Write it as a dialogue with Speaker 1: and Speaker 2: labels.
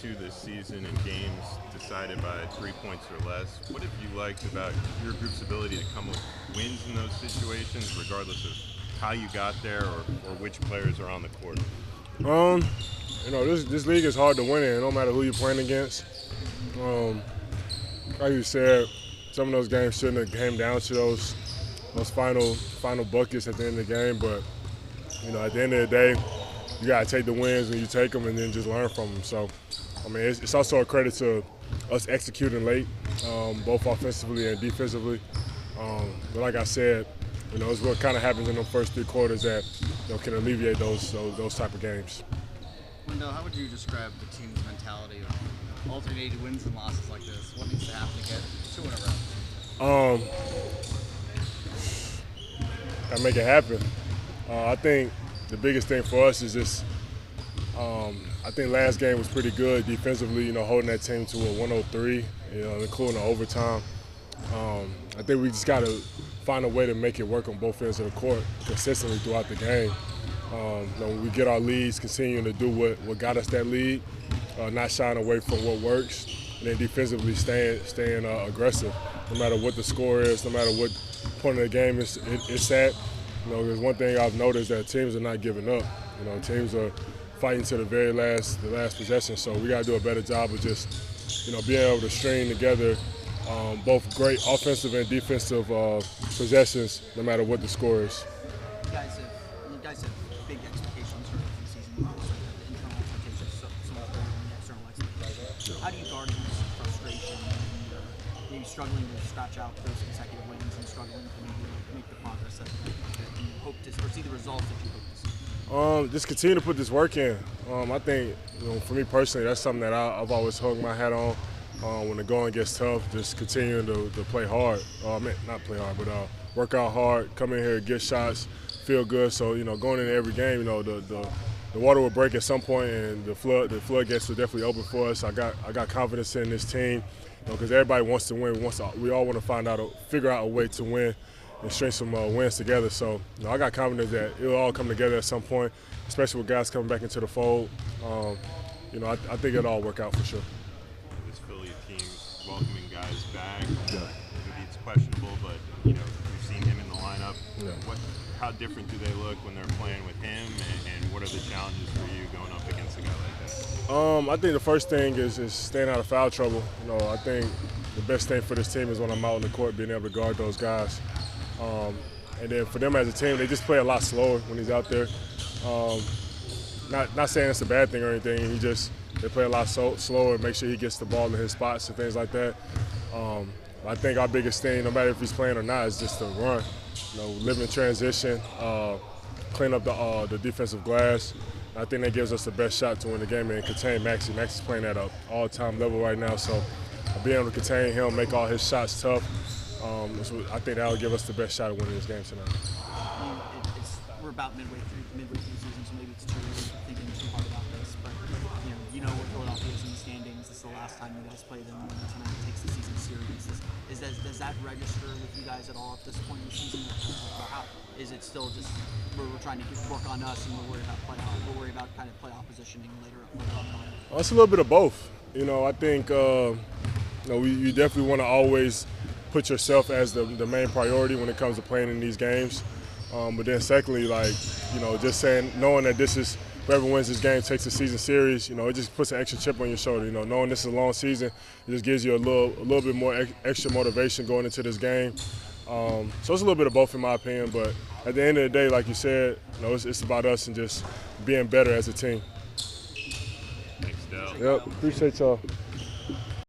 Speaker 1: 2 this season in games decided by 3 points or less. What have you liked about your group's ability to come with wins in those situations, regardless of how you got there or which players are on the court?
Speaker 2: This league is hard to win in, no matter who you're playing against. Like you said, some of those games shouldn't have came down to those final buckets at the end of the game, but at the end of the day, you gotta take the wins and you take them and then just learn from them. So, it's also a credit to us executing late, both offensively and defensively. But like I said, it's what kind of happens in the first 3 quarters that can alleviate those type of games.
Speaker 3: Wendell, how would you describe the team's mentality of alternating wins and losses like this? What needs to happen to get 2 in a row?
Speaker 2: Gotta make it happen. I think the biggest thing for us is just, I think last game was pretty good defensively, holding that team to a 103, including the overtime. I think we just got to find a way to make it work on both ends of the court consistently throughout the game. When we get our leads, continuing to do what got us that lead, not shying away from what works, and then defensively staying aggressive, no matter what the score is, no matter what point of the game it's at. There's one thing I've noticed that teams are not giving up. Teams are fighting to the very last possession. So we got to do a better job of just, being able to string together both great offensive and defensive possessions, no matter what the score is.
Speaker 3: You guys have big expectations for the season. The internal expectations, somewhat bigger than the external expectations. How do you guard against frustration and maybe struggling to scratch out those consecutive wins and struggling to maybe make the progress that you hope to, or see the results that you hope to see?
Speaker 2: Just continue to put this work in. I think, for me personally, that's something that I've always hung my hat on. When the going gets tough, just continuing to play hard. Not play hard, but work out hard, come in here, get shots, feel good. So, going into every game, the water will break at some point, and the floodgates will definitely open for us. I got confidence in this team, because everybody wants to win. We all want to figure out a way to win and string some wins together. So, I got confidence that it'll all come together at some point, especially with guys coming back into the fold. I think it'll all work out for sure.
Speaker 1: This Philly team welcoming guys back. Maybe it's questionable, but you've seen him in the lineup.
Speaker 2: Yeah.
Speaker 1: How different do they look when they're playing with him, and what are the challenges for you going up against a guy like that?
Speaker 2: I think the first thing is staying out of foul trouble. I think the best thing for this team is when I'm out on the court, being able to guard those guys. And then for them as a team, they just play a lot slower when he's out there. Not saying it's a bad thing or anything. They play a lot slower, make sure he gets the ball in his spots and things like that. I think our biggest thing, no matter if he's playing or not, is just to run. Live in transition, clean up the defensive glass. I think that gives us the best shot to win the game and contain Maxey. Maxey's playing at an all-time level right now, so being able to contain him, make all his shots tough, I think that'll give us the best shot at winning this game tonight.
Speaker 3: We're about midway through the season, so maybe it's too early to thinking too hard about this. But where Philadelphia is in the standings. This is the last time you guys play them, and tonight takes the season serious. Does that register with you guys at all at this point in the season? Or how is it still just we're trying to work on us and we're worried about playoff? We're worried about kind of playoff positioning later on.
Speaker 2: Well, it's a little bit of both. I think you definitely want to always put yourself as the main priority when it comes to playing in these games. But then secondly, just knowing that this is whoever wins this game takes the season serious, it just puts an extra chip on your shoulder. Knowing this is a long season, it just gives you a little bit more extra motivation going into this game. So it's a little bit of both in my opinion, but at the end of the day, like you said, it's about us and just being better as a team.
Speaker 1: Thanks, Dell.
Speaker 2: Yep, appreciate y'all.